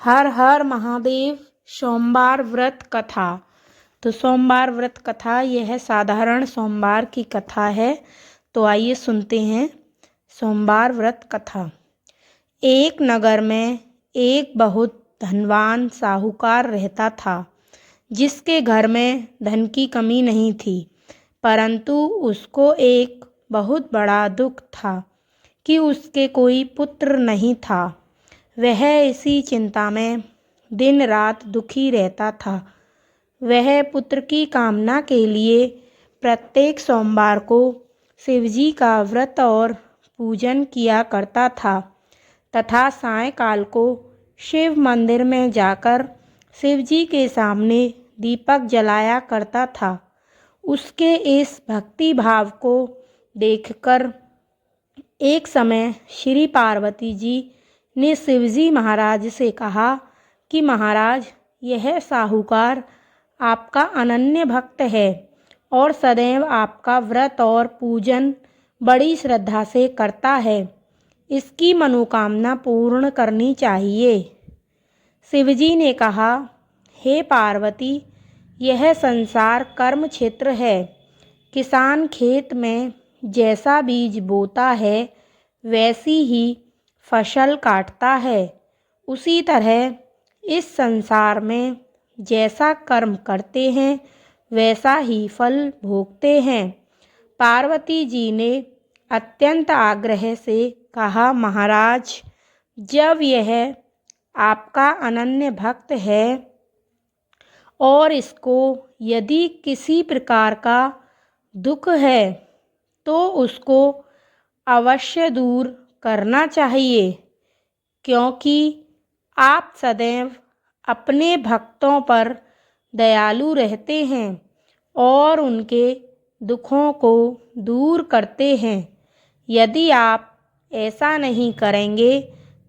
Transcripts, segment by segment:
हर हर महादेव। सोमवार व्रत कथा। तो सोमवार व्रत कथा यह साधारण सोमवार की कथा है। तो आइए सुनते हैं सोमवार व्रत कथा। एक नगर में एक बहुत धनवान साहूकार रहता था, जिसके घर में धन की कमी नहीं थी। परंतु उसको एक बहुत बड़ा दुख था कि उसके कोई पुत्र नहीं था। वह इसी चिंता में दिन रात दुखी रहता था। वह पुत्र की कामना के लिए प्रत्येक सोमवार को शिवजी का व्रत और पूजन किया करता था तथा सायंकाल को शिव मंदिर में जाकर शिवजी के सामने दीपक जलाया करता था। उसके इस भक्ति भाव को देखकर एक समय श्री पार्वती जी ने शिवजी महाराज से कहा कि महाराज, यह साहूकार आपका अनन्य भक्त है और सदैव आपका व्रत और पूजन बड़ी श्रद्धा से करता है। इसकी मनोकामना पूर्ण करनी चाहिए। शिवजी ने कहा, हे पार्वती, यह संसार कर्म क्षेत्र है। किसान खेत में जैसा बीज बोता है वैसी ही फसल काटता है। उसी तरह इस संसार में जैसा कर्म करते हैं वैसा ही फल भोगते हैं। पार्वती जी ने अत्यंत आग्रह से कहा, महाराज, जब यह आपका अनन्य भक्त है और इसको यदि किसी प्रकार का दुख है तो उसको अवश्य दूर करना चाहिए, क्योंकि आप सदैव अपने भक्तों पर दयालु रहते हैं और उनके दुखों को दूर करते हैं। यदि आप ऐसा नहीं करेंगे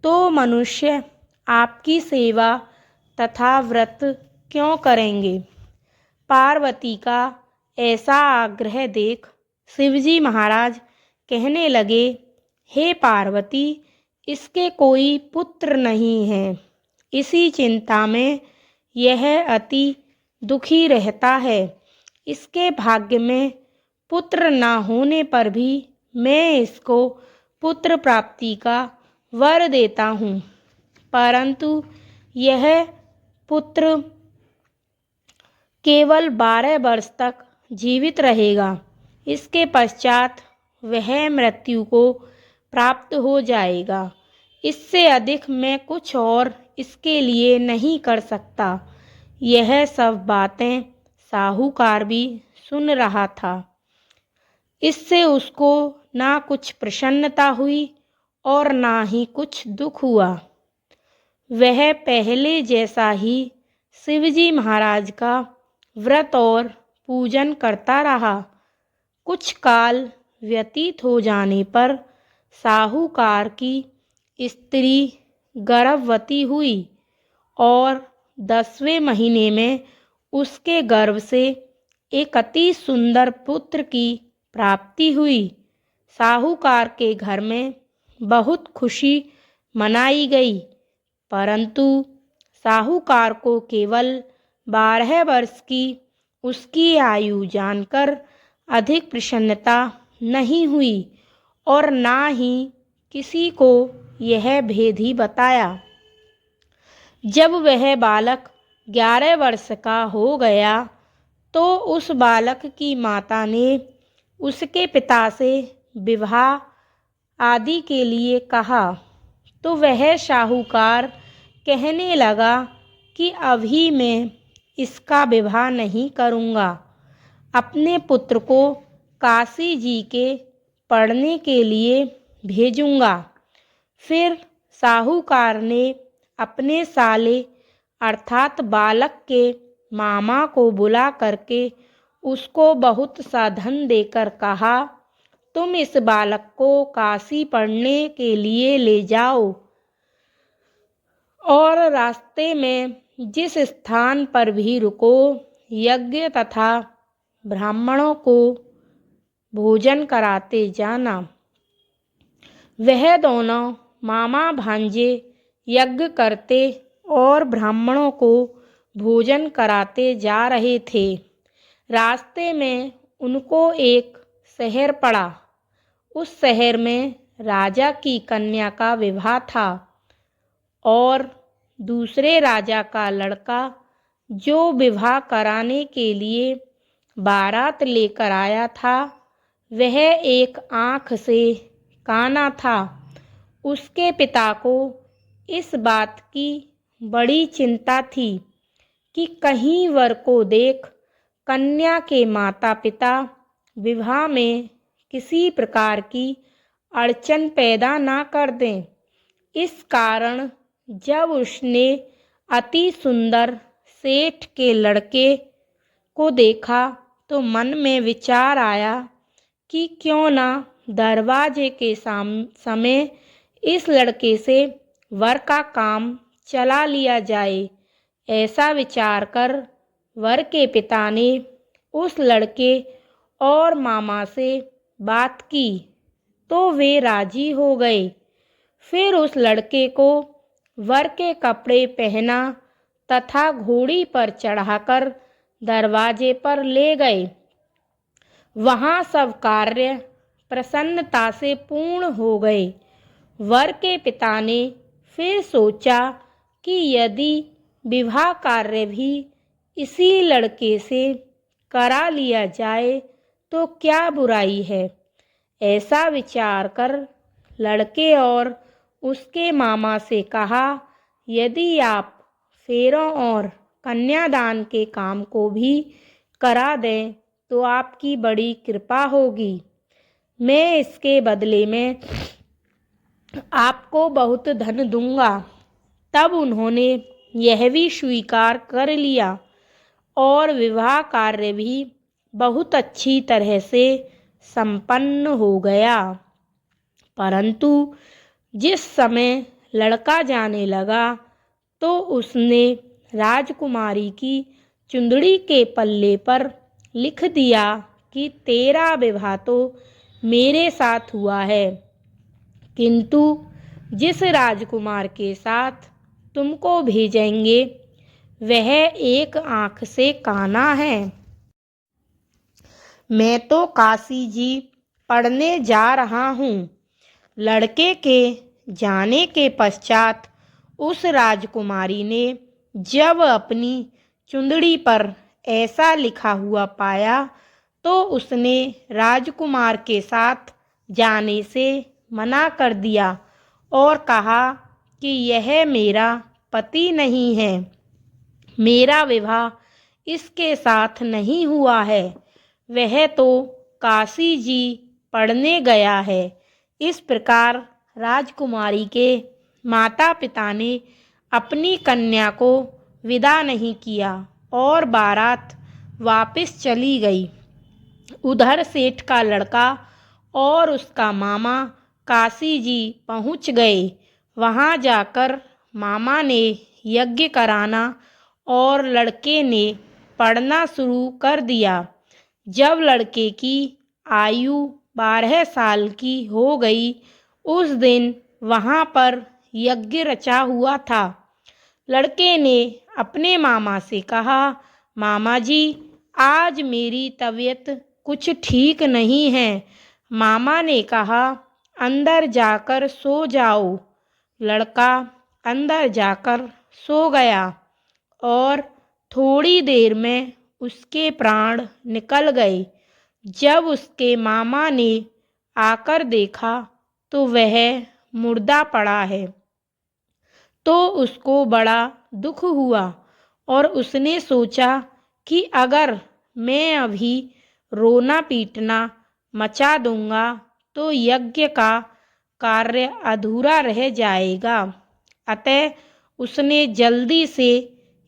तो मनुष्य आपकी सेवा तथा व्रत क्यों करेंगे। पार्वती का ऐसा आग्रह देख शिवजी महाराज कहने लगे, हे पार्वती, इसके कोई पुत्र नहीं है। इसी चिंता में यह अति दुखी रहता है। इसके भाग्य में पुत्र न होने पर भी मैं इसको पुत्र प्राप्ति का वर देता हूँ, परंतु यह पुत्र केवल 12 वर्ष तक जीवित रहेगा। इसके पश्चात वह मृत्यु को प्राप्त हो जाएगा। इससे अधिक मैं कुछ और इसके लिए नहीं कर सकता। यह सब बातें साहूकार भी सुन रहा था। इससे उसको ना कुछ प्रसन्नता हुई और ना ही कुछ दुख हुआ। वह पहले जैसा ही शिवजी महाराज का व्रत और पूजन करता रहा। कुछ काल व्यतीत हो जाने पर साहूकार की स्त्री गर्भवती हुई और 10वें महीने में उसके गर्भ से एक अति सुंदर पुत्र की प्राप्ति हुई। साहूकार के घर में बहुत खुशी मनाई गई, परंतु साहूकार को केवल 12 वर्ष की उसकी आयु जानकर अधिक प्रसन्नता नहीं हुई और ना ही किसी को यह भेद ही बताया। जब वह बालक 11 वर्ष का हो गया तो उस बालक की माता ने उसके पिता से विवाह आदि के लिए कहा, तो वह साहूकार कहने लगा कि अभी मैं इसका विवाह नहीं करूँगा। अपने पुत्र को काशी जी के पढ़ने के लिए भेजूँगा। फिर साहूकार ने अपने साले अर्थात बालक के मामा को बुला करके उसको बहुत सा धन देकर कहा, तुम इस बालक को काशी पढ़ने के लिए ले जाओ और रास्ते में जिस स्थान पर भी रुको, यज्ञ तथा ब्राह्मणों को भोजन कराते जाना। वह दोनों मामा भांजे यज्ञ करते और ब्राह्मणों को भोजन कराते जा रहे थे। रास्ते में उनको एक शहर पड़ा। उस शहर में राजा की कन्या का विवाह था और दूसरे राजा का लड़का जो विवाह कराने के लिए बारात लेकर आया था वह एक आँख से काना था। उसके पिता को इस बात की बड़ी चिंता थी कि कहीं वर को देख कन्या के माता पिता विवाह में किसी प्रकार की अड़चन पैदा ना कर दें। इस कारण जब उसने अति सुंदर सेठ के लड़के को देखा तो मन में विचार आया कि क्यों ना दरवाजे के समय इस लड़के से वर का काम चला लिया जाए। ऐसा विचार कर वर के पिता ने उस लड़के और मामा से बात की तो वे राजी हो गए। फिर उस लड़के को वर के कपड़े पहना तथा घोड़ी पर चढ़ाकर दरवाजे पर ले गए। वहाँ सब कार्य प्रसन्नता से पूर्ण हो गए। वर के पिता ने फिर सोचा कि यदि विवाह कार्य भी इसी लड़के से करा लिया जाए तो क्या बुराई है। ऐसा विचार कर लड़के और उसके मामा से कहा, यदि आप फेरों और कन्यादान के काम को भी करा दें तो आपकी बड़ी कृपा होगी। मैं इसके बदले में आपको बहुत धन दूंगा। तब उन्होंने यह भी स्वीकार कर लिया और विवाह कार्य भी बहुत अच्छी तरह से संपन्न हो गया। परंतु जिस समय लड़का जाने लगा तो उसने राजकुमारी की चुंदड़ी के पल्ले पर लिख दिया कि तेरा विवाह तो मेरे साथ हुआ है, किंतु जिस राजकुमार के साथ तुमको भेजेंगे वह एक आँख से काना है। मैं तो काशी जी पढ़ने जा रहा हूँ। लड़के के जाने के पश्चात उस राजकुमारी ने जब अपनी चुंदड़ी पर ऐसा लिखा हुआ पाया तो उसने राजकुमार के साथ जाने से मना कर दिया और कहा कि यह मेरा पति नहीं है, मेरा विवाह इसके साथ नहीं हुआ है, वह तो काशी जी पढ़ने गया है। इस प्रकार राजकुमारी के माता पिता ने अपनी कन्या को विदा नहीं किया और बारात वापस चली गई। उधर सेठ का लड़का और उसका मामा काशी जी पहुँच गए। वहाँ जाकर मामा ने यज्ञ कराना और लड़के ने पढ़ना शुरू कर दिया। जब लड़के की आयु 12 साल की हो गई उस दिन वहाँ पर यज्ञ रचा हुआ था। लड़के ने अपने मामा से कहा, मामा जी आज मेरी तबीयत कुछ ठीक नहीं है। मामा ने कहा, अंदर जाकर सो जाओ। लड़का अंदर जाकर सो गया और थोड़ी देर में उसके प्राण निकल गए। जब उसके मामा ने आकर देखा तो वह मुर्दा पड़ा है तो उसको बड़ा दुख हुआ और उसने सोचा कि अगर मैं अभी रोना पीटना मचा दूंगा तो यज्ञ का कार्य अधूरा रह जाएगा। अतः उसने जल्दी से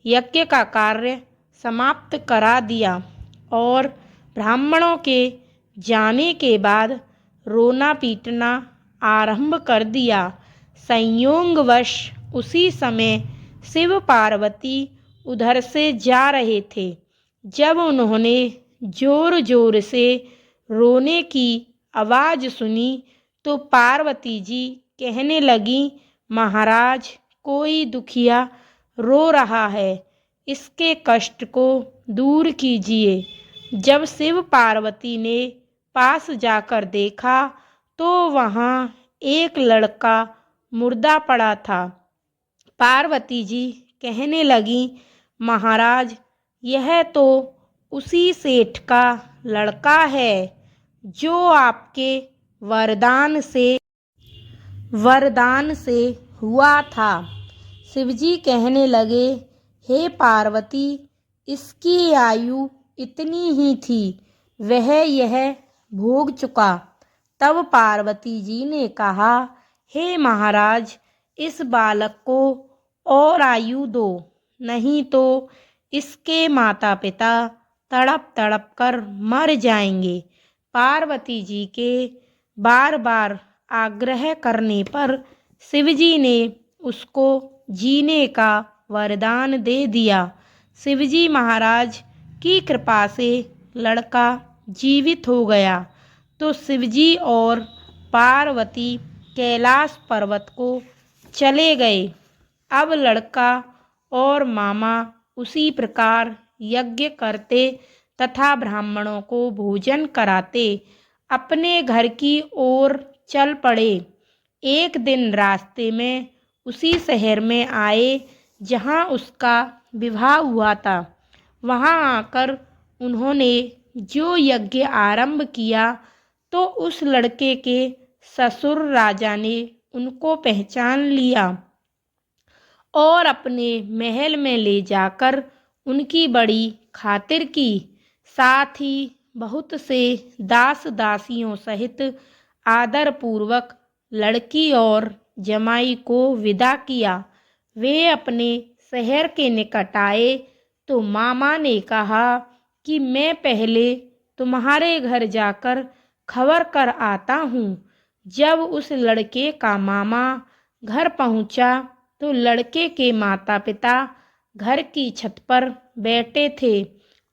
यज्ञ का कार्य समाप्त करा दिया और ब्राह्मणों के जाने के बाद रोना पीटना आरंभ कर दिया। संयोगवश उसी समय शिव पार्वती उधर से जा रहे थे। जब उन्होंने जोर जोर से रोने की आवाज़ सुनी तो पार्वती जी कहने लगी, महाराज कोई दुखिया रो रहा है, इसके कष्ट को दूर कीजिए। जब शिव पार्वती ने पास जाकर देखा तो वहाँ एक लड़का मुर्दा पड़ा था। पार्वती जी कहने लगी, महाराज, यह तो उसी सेठ का लड़का है जो आपके वरदान से हुआ था। शिवजी कहने लगे, हे पार्वती, इसकी आयु इतनी ही थी, वह यह भोग चुका। तब पार्वती जी ने कहा, हे महाराज, इस बालक को और आयु दो, नहीं तो इसके माता पिता तड़प तड़प कर मर जाएंगे। पार्वती जी के बार बार आग्रह करने पर शिवजी ने उसको जीने का वरदान दे दिया। शिवजी महाराज की कृपा से लड़का जीवित हो गया तो शिवजी और पार्वती कैलाश पर्वत को चले गए। अब लड़का और मामा उसी प्रकार यज्ञ करते तथा ब्राह्मणों को भोजन कराते अपने घर की ओर चल पड़े। एक दिन रास्ते में उसी शहर में आए जहाँ उसका विवाह हुआ था। वहाँ आकर उन्होंने जो यज्ञ आरंभ किया तो उस लड़के के ससुर राजा ने उनको पहचान लिया और अपने महल में ले जाकर उनकी बड़ी खातिर की। साथ ही बहुत से दास दासियों सहित आदर पूर्वक लड़की और जमाई को विदा किया। वे अपने शहर के निकट आए तो मामा ने कहा कि मैं पहले तुम्हारे घर जाकर खबर कर आता हूँ। जब उस लड़के का मामा घर पहुँचा तो लड़के के माता पिता घर की छत पर बैठे थे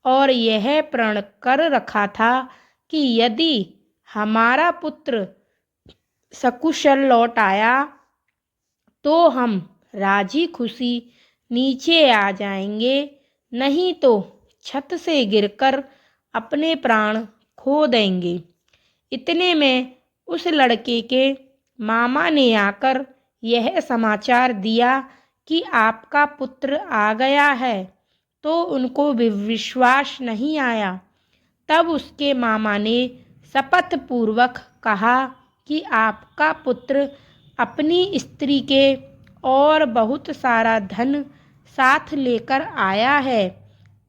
और यह प्रण कर रखा था कि यदि हमारा पुत्र सकुशल लौट आया तो हम राजी खुशी नीचे आ जाएंगे, नहीं तो छत से गिरकर अपने प्राण खो देंगे। इतने में उस लड़के के मामा ने आकर यह समाचार दिया कि आपका पुत्र आ गया है, तो उनको विश्वास नहीं आया। तब उसके मामा ने शपथ पूर्वक कहा कि आपका पुत्र अपनी स्त्री के और बहुत सारा धन साथ लेकर आया है।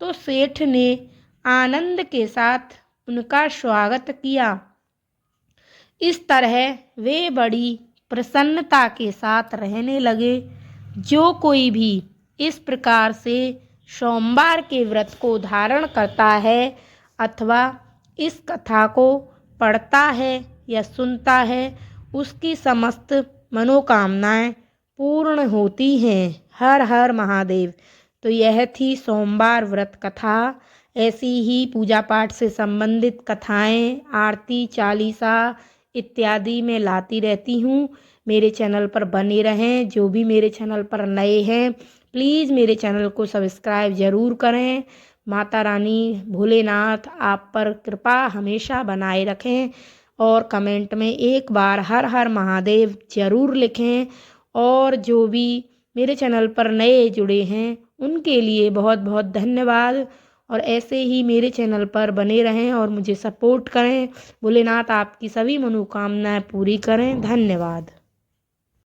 तो सेठ ने आनंद के साथ उनका स्वागत किया। इस तरह वे बड़ी प्रसन्नता के साथ रहने लगे। जो कोई भी इस प्रकार से सोमवार के व्रत को धारण करता है अथवा इस कथा को पढ़ता है या सुनता है, उसकी समस्त मनोकामनाएं पूर्ण होती हैं। हर हर महादेव। तो यह थी सोमवार व्रत कथा। ऐसी ही पूजा पाठ से संबंधित कथाएं, आरती, चालीसा इत्यादि मैं लाती रहती हूँ। मेरे चैनल पर बने रहें। जो भी मेरे चैनल पर नए हैं प्लीज़ मेरे चैनल को सब्सक्राइब ज़रूर करें। माता रानी भोलेनाथ आप पर कृपा हमेशा बनाए रखें और कमेंट में एक बार हर हर महादेव ज़रूर लिखें। और जो भी मेरे चैनल पर नए जुड़े हैं उनके लिए बहुत बहुत धन्यवाद। और ऐसे ही मेरे चैनल पर बने रहें और मुझे सपोर्ट करें। भोलेनाथ आपकी सभी मनोकामनाएं पूरी करें। धन्यवाद।